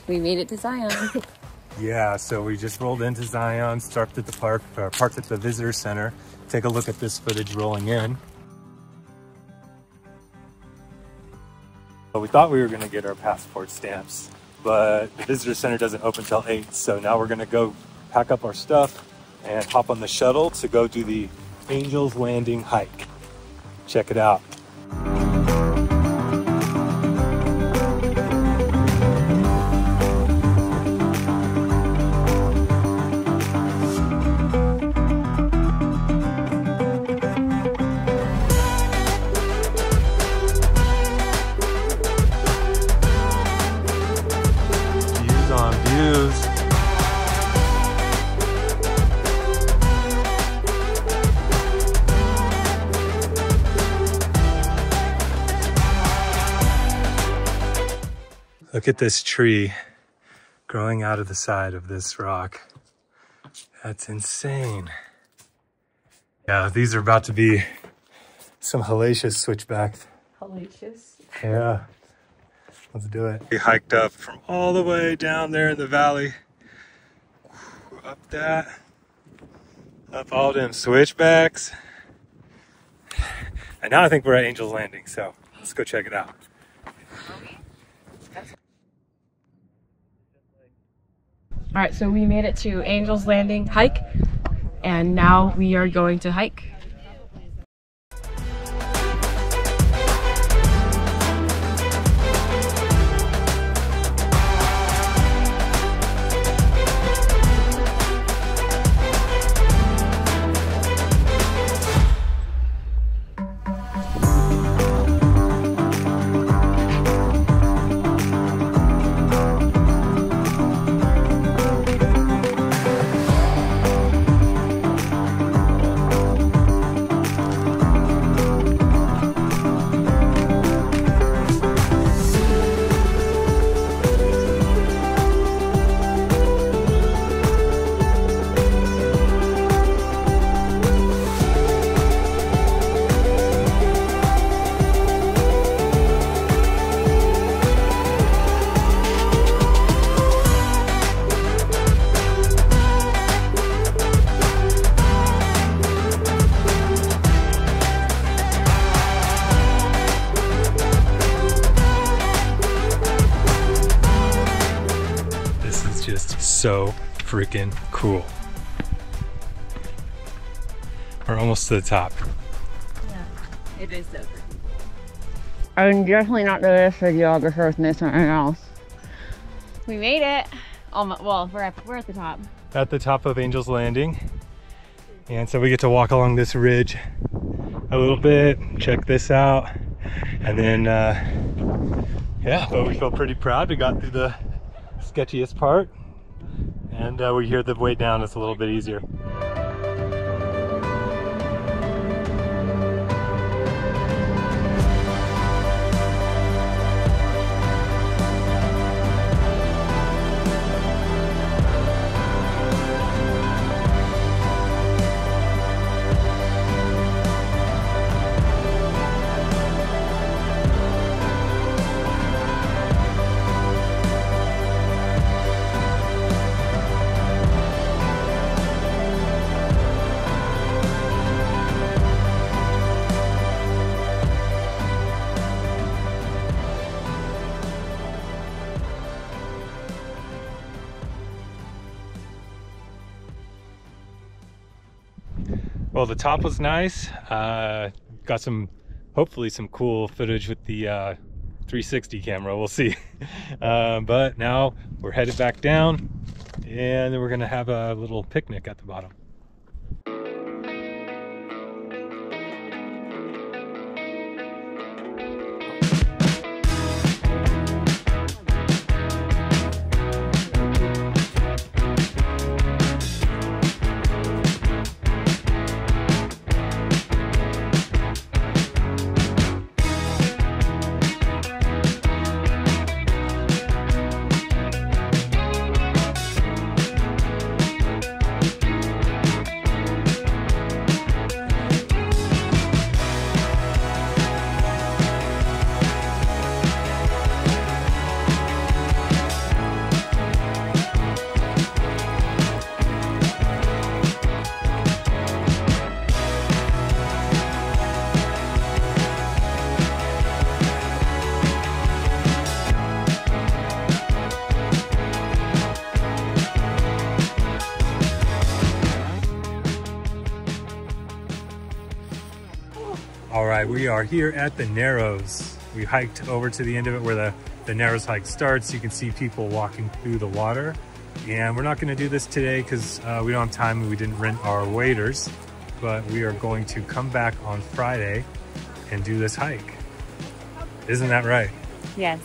We made it to Zion. Yeah, so we just rolled into Zion, parked at the visitor center. Take a look at this footage rolling in. We thought we were gonna get our passport stamps, but the visitor center doesn't open till 8. So now we're gonna go pack up our stuff and hop on the shuttle to go do the Angels Landing hike. Check it out. Look at this tree growing out of the side of this rock. That's insane. Yeah, these are about to be some hellacious switchbacks. Hellacious? Yeah. Let's do it. We hiked up from all the way down there in the valley. Up that. Up all them switchbacks. And now I think we're at Angels Landing, so let's go check it out. All right, so we made it to Angels Landing hike, and now we are going to hike. So freaking cool. We're almost to the top. Yeah, it is so pretty. I'm definitely not the best videographer with this something else. We made it. Well, we're at the top. At the top of Angels Landing. And so we get to walk along this ridge a little bit, check this out. And then, yeah, but we feel pretty proud. We got through the sketchiest part. And we hear the way down is a little bit easier. Well, the top was nice. Got hopefully some cool footage with the 360 camera. We'll see. But now we're headed back down, and then we're gonna have a little picnic at the bottom. All right, we are here at the Narrows. We hiked over to the end of it where the Narrows hike starts. You can see people walking through the water. And we're not gonna do this today because we don't have time and we didn't rent our waders, but we are going to come back on Friday and do this hike. Isn't that right? Yes.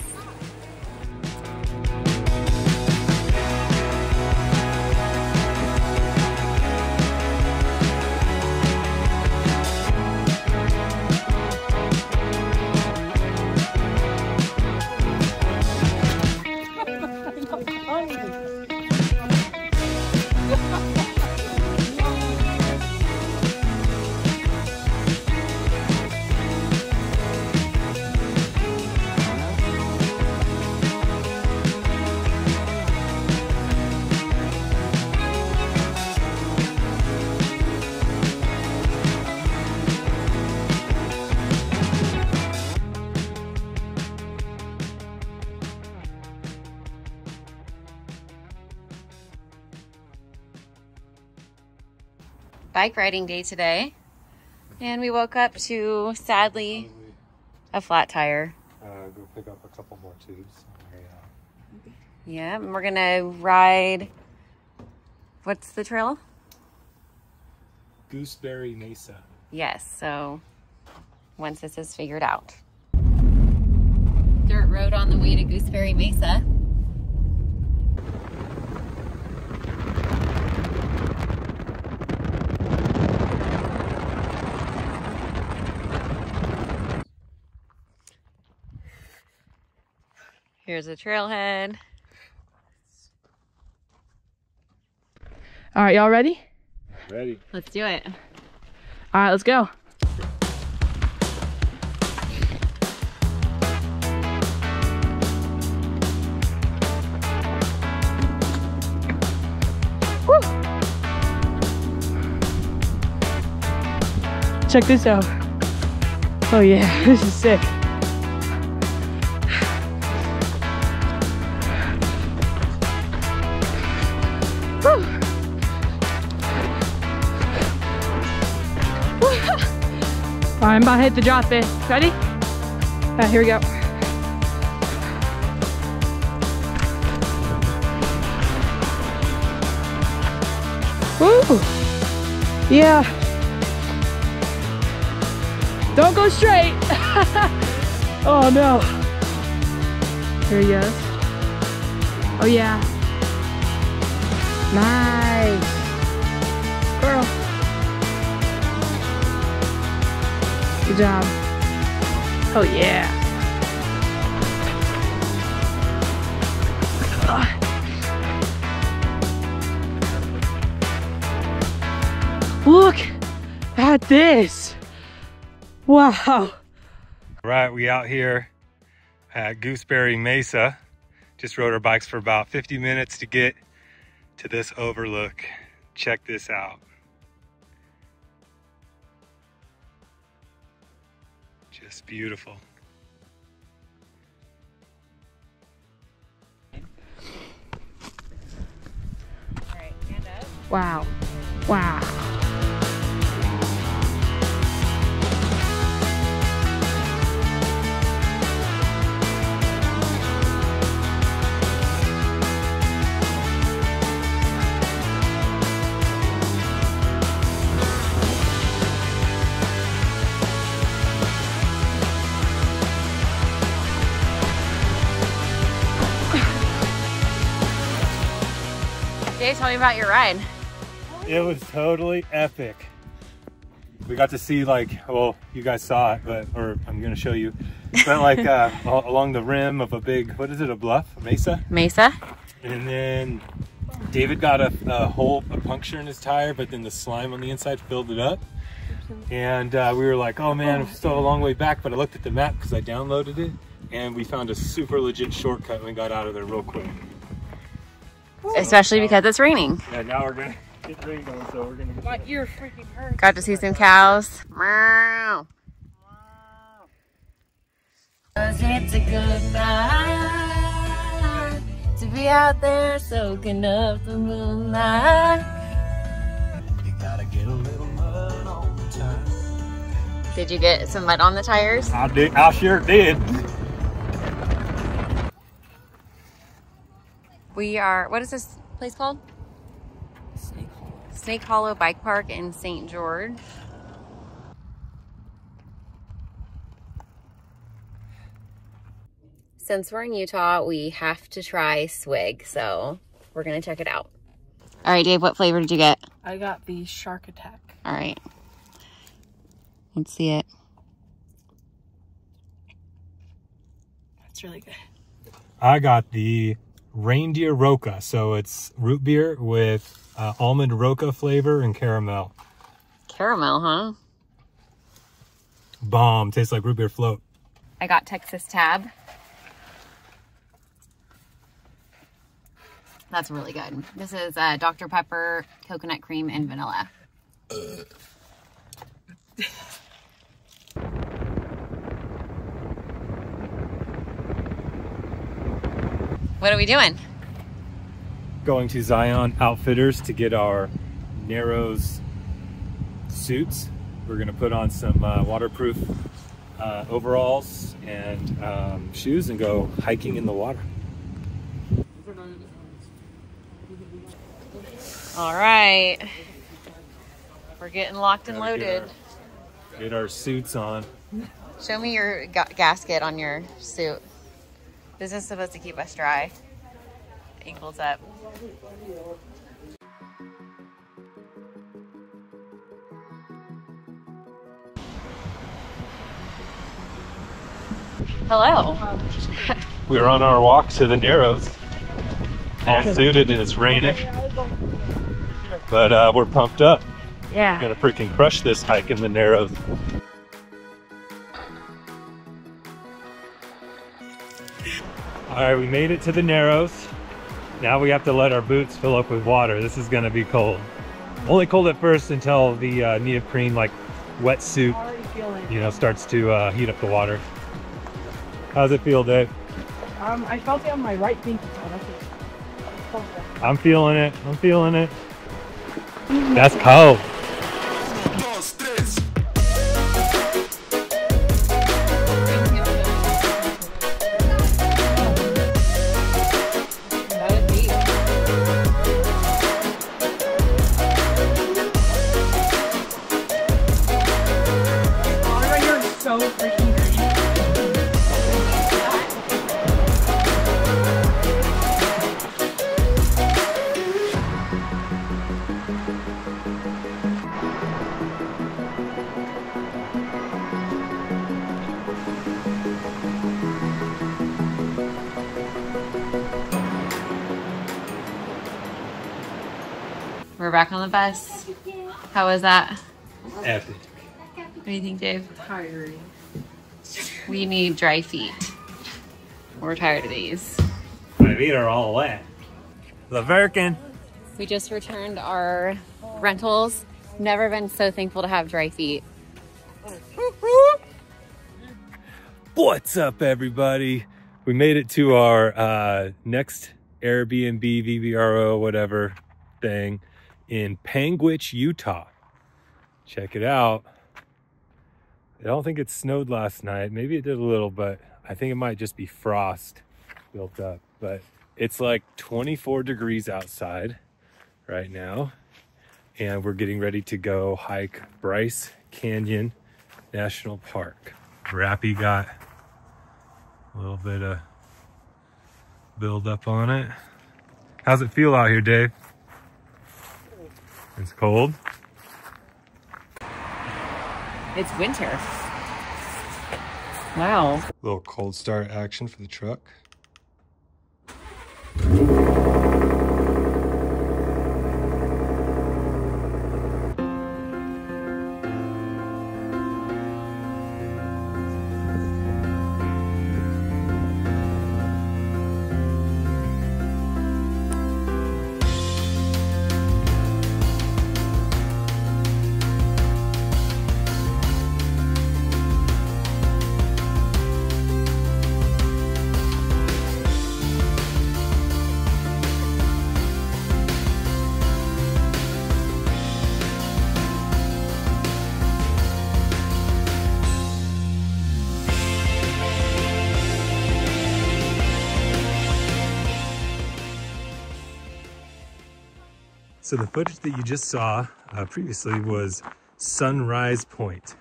Bike riding day today, and we woke up to, sadly, a flat tire. Go pick up a couple more tubes. Yeah, and we're gonna ride, what's the trail? Gooseberry Mesa. Yes, so once this is figured out. Dirt road on the way to Gooseberry Mesa. Here's a trailhead. All right, y'all ready? Ready. Let's do it. All right, let's go. Woo! Check this out. Oh yeah, this is sick. Woo! All right, I'm about to hit the drop bit. Ready? All right, here we go. Woo! Yeah. Don't go straight. Oh no. Here he goes. Oh yeah. Nice. Girl. Good job. Oh yeah. Look at this. Wow. All right, we out here at Gooseberry Mesa. Just rode our bikes for about 50 minutes to get to this overlook. Check this out. Just beautiful. All right, stand up. Wow. Wow. Jay, tell me about your ride. It was totally epic. We got to see, like, well, you guys saw it, but, or I'm gonna show you, but like along the rim of a big, what is it, a bluff, a mesa? Mesa. And then David got a hole, a puncture in his tire, but then the slime on the inside filled it up. And we were like, oh man, we still have a long way back, but I looked at the map because I downloaded it, and we found a super legit shortcut and we got out of there real quick. Especially because it's raining. Yeah, now we're gonna get rained on, so we're gonna get My ear freaking hurts. Got to see some cows. Meow. It's a good night to be out there soaking up the moonlight. You gotta get a little mud on the tire. Did you get some mud on the tires? I sure did. We are, what is this place called? Snake Hollow Bike Park in St. George. Since we're in Utah, we have to try Swig, so we're gonna check it out. All right, Dave, what flavor did you get? I got the Shark Attack. All right. Let's see it. That's really good. I got the Reindeer Roca, so it's root beer with almond roca flavor and caramel. Caramel, huh? Bomb. Tastes like root beer float. I got Texas Tab. That's really good. This is Dr. Pepper, coconut cream, and vanilla. What are we doing? Going to Zion Outfitters to get our Narrows suits. We're gonna put on some waterproof overalls and shoes and go hiking in the water. All right. We're getting locked and loaded. Get our suits on. Show me your gasket on your suit. This is supposed to keep us dry. Ankles up. Hello. We're on our walk to the Narrows. All suited and it's raining. But we're pumped up. Yeah. We're gonna freaking crush this hike in the Narrows. All right, we made it to the Narrows. Now we have to let our boots fill up with water. This is gonna be cold. Only cold at first until the neoprene like wetsuit, starts to heat up the water. How's it feel, Dave? I felt it on my right pinky toe. That's it. I'm feeling it. I'm feeling it. That's cold. We're back on the bus. How was that? Epic. What do you think, Dave? Tiring. We need dry feet. We're tired of these. My feet are all wet. The Virkin. We just returned our rentals. Never been so thankful to have dry feet. What's up, everybody? We made it to our next Airbnb, VBRO, whatever thing in Panguitch, Utah. Check it out. I don't think it snowed last night. Maybe it did a little, but I think it might just be frost built up. But it's like 24 degrees outside right now. And we're getting ready to go hike Bryce Canyon National Park. Rappy got a little bit of build up on it. How's it feel out here, Dave? It's cold. It's winter. Wow. Little cold start action for the truck. So the footage that you just saw previously was Sunrise Point,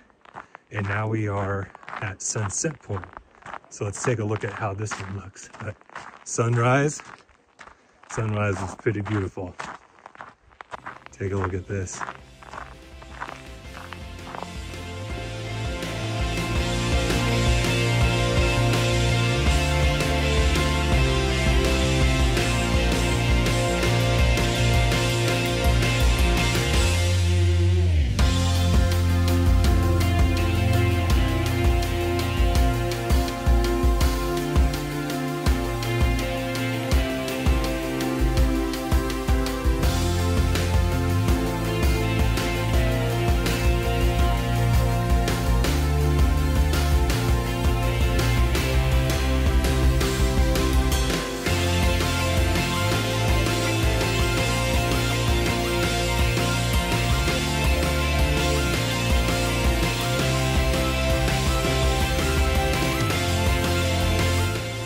and now we are at Sunset Point. So let's take a look at how this one looks. Sunrise is pretty beautiful. Take a look at this.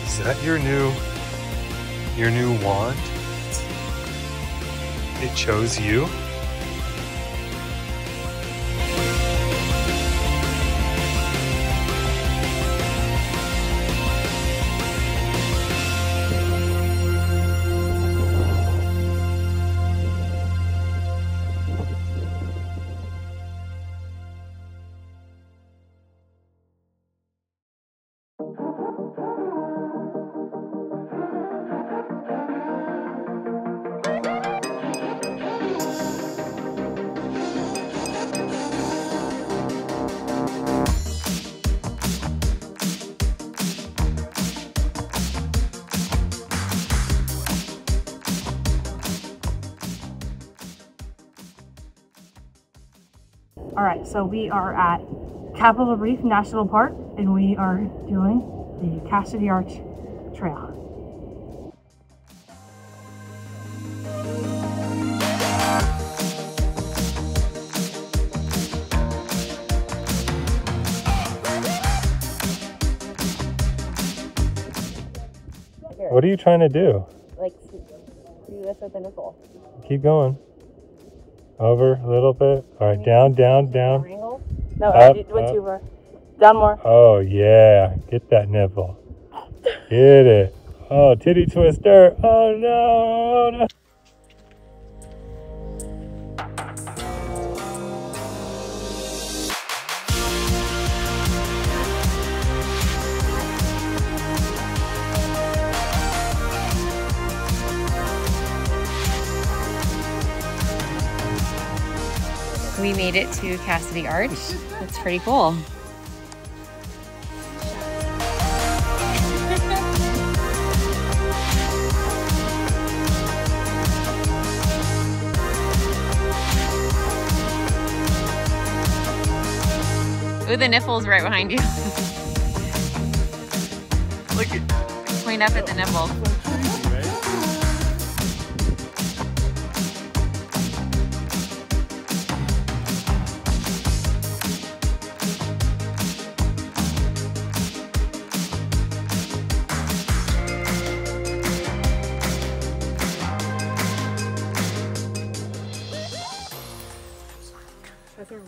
Is that your new wand? It chose you? All right, so we are at Capitol Reef National Park, and we are doing the Cassidy Arch Trail. What are you trying to do? Like, do this with the nipple. Keep going. Over a little bit. All right, down, down, down. No, Up, it went up. too far. Down more. Oh yeah, get that nipple. Get it. Oh, titty twister. Oh no, oh no. We made it to Cassidy Arch. That's pretty cool. Ooh, the nipple's right behind you. Look at, point up at the nipple.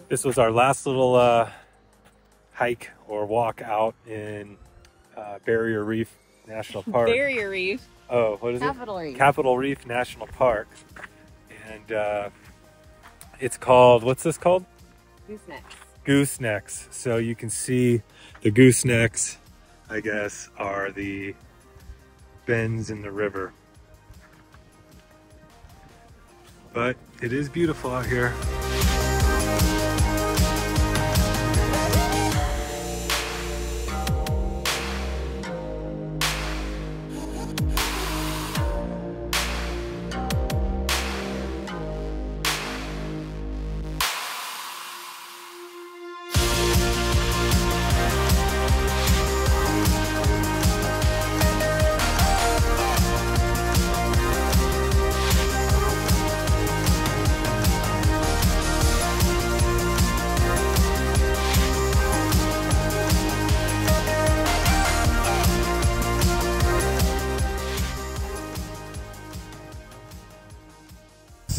This was our last little hike or walk out in Barrier Reef National Park. Barrier Reef. Oh, what is Capitol it? Reef. Capitol Reef National Park. And it's called, what's this called? Goosenecks. Goosenecks. So you can see the goosenecks, I guess, are the bends in the river. But it is beautiful out here.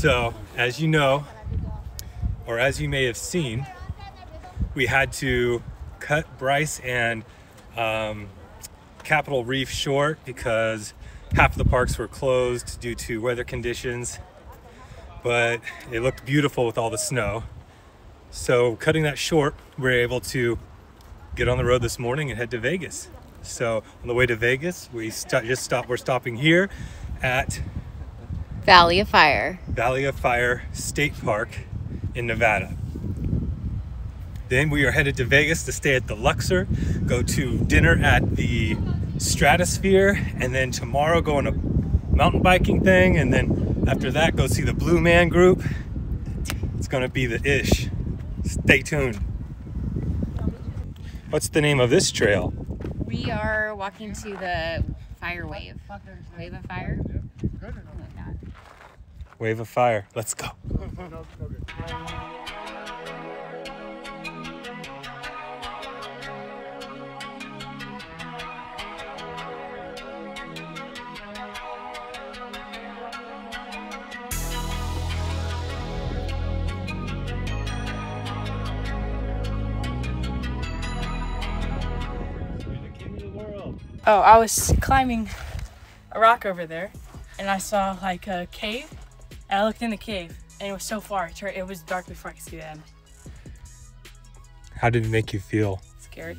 So, as you know, or as you may have seen, we had to cut Bryce and Capitol Reef short because half of the parks were closed due to weather conditions, but it looked beautiful with all the snow. So cutting that short, we were able to get on the road this morning and head to Vegas. So on the way to Vegas, we're stopping here at Valley of Fire State Park in Nevada. Then we are headed to Vegas to stay at the Luxor, go to dinner at the Stratosphere, and then tomorrow go on a mountain biking thing, and then after that go see the Blue Man Group. It's gonna be the ish. Stay tuned. What's the name of this trail? We are walking to the Fire Wave. Wave of Fire? Wave of Fire. Let's go. Oh, I was climbing a rock over there, and I saw like a cave, and I looked in the cave, and it was so far. It was dark before I could see the end. How did it make you feel? Scared.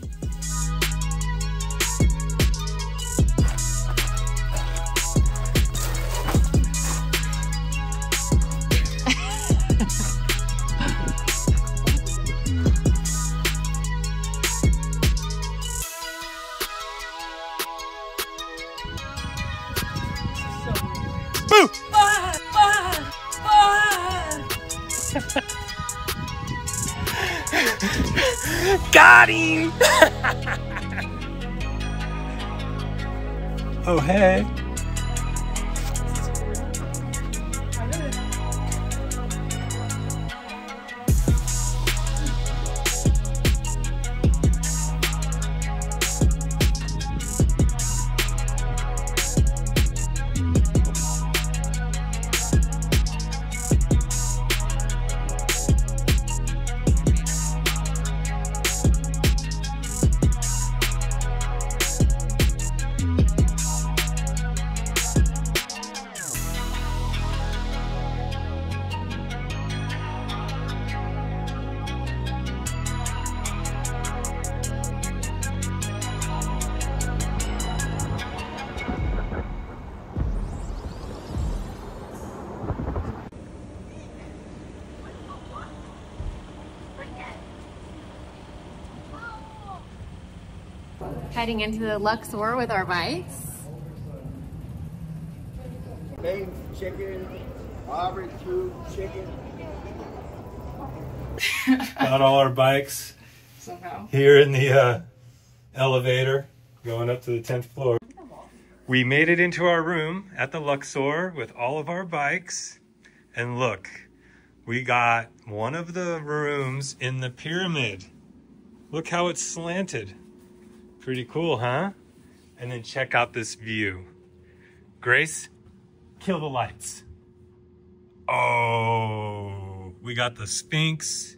Boo! Got him! Oh, hey. Heading into the Luxor with our bikes. Beef, chicken, barbecue, chicken. Got all our bikes Somehow. here in the elevator going up to the 10th floor. We made it into our room at the Luxor with all of our bikes. And look, we got one of the rooms in the pyramid. Look how it's slanted. Pretty cool, huh? And then check out this view. Grace, kill the lights. Oh, we got the Sphinx,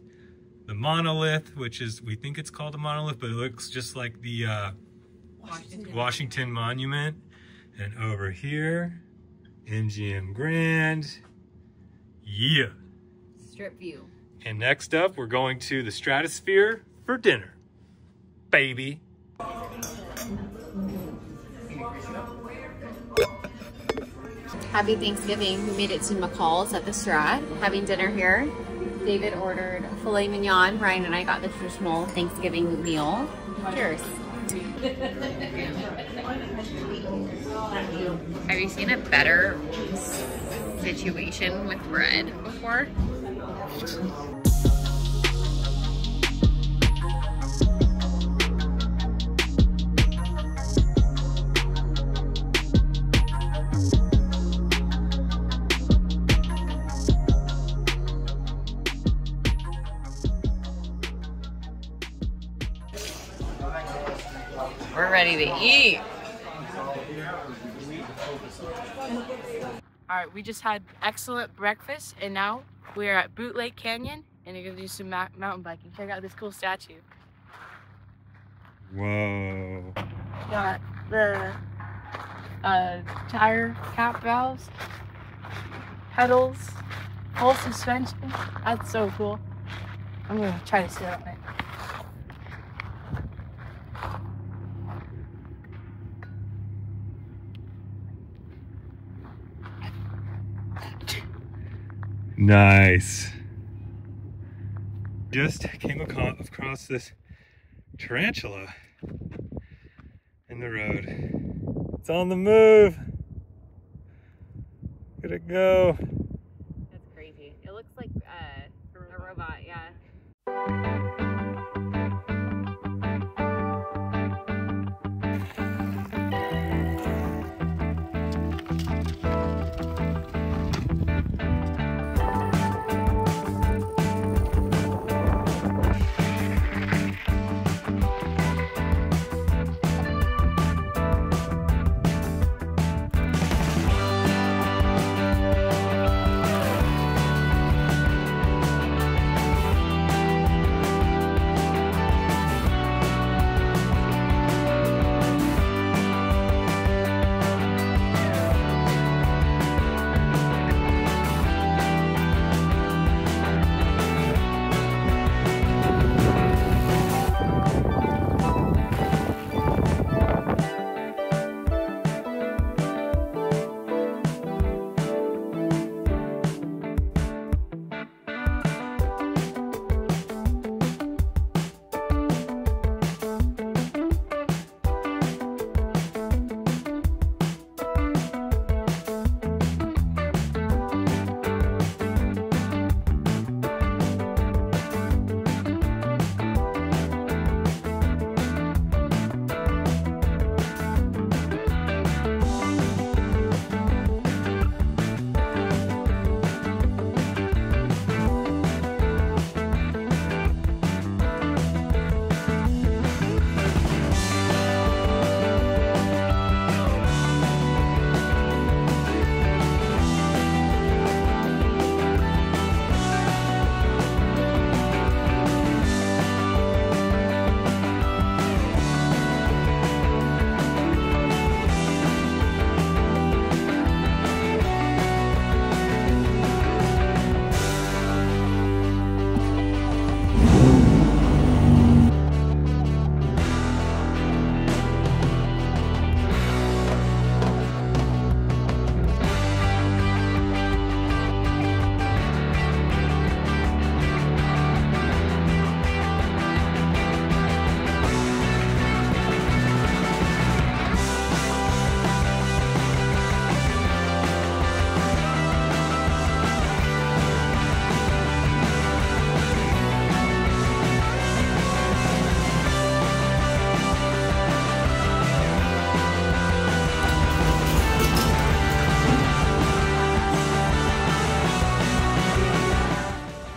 the monolith, which is, we think it's called a monolith, but it looks just like the Washington Monument. And over here, MGM Grand. Yeah. Strip view. And next up, we're going to the Stratosphere for dinner. Baby. Happy Thanksgiving. We made it to McCall's at the Strat, having dinner here. David ordered filet mignon. Ryan and I got the traditional Thanksgiving meal. Cheers. Have you seen a better situation with bread before? We're ready to eat. Alright, we just had excellent breakfast and now we are at Boot Lake Canyon and we're gonna do some mountain biking. Check out this cool statue. Whoa. Got the tire cap valves, pedals, full suspension. That's so cool. I'm gonna try to sit on it. Nice. Just came across this tarantula in the road. It's on the move. Look at it go. That's crazy. It looks like a robot, yeah.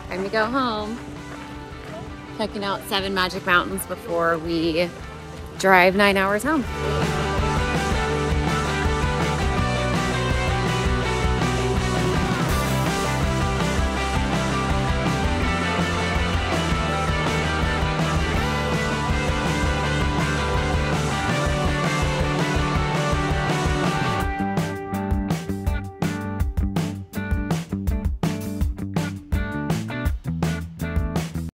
Time to go home. Checking out 7 Magic Mountains before we drive 9 hours home.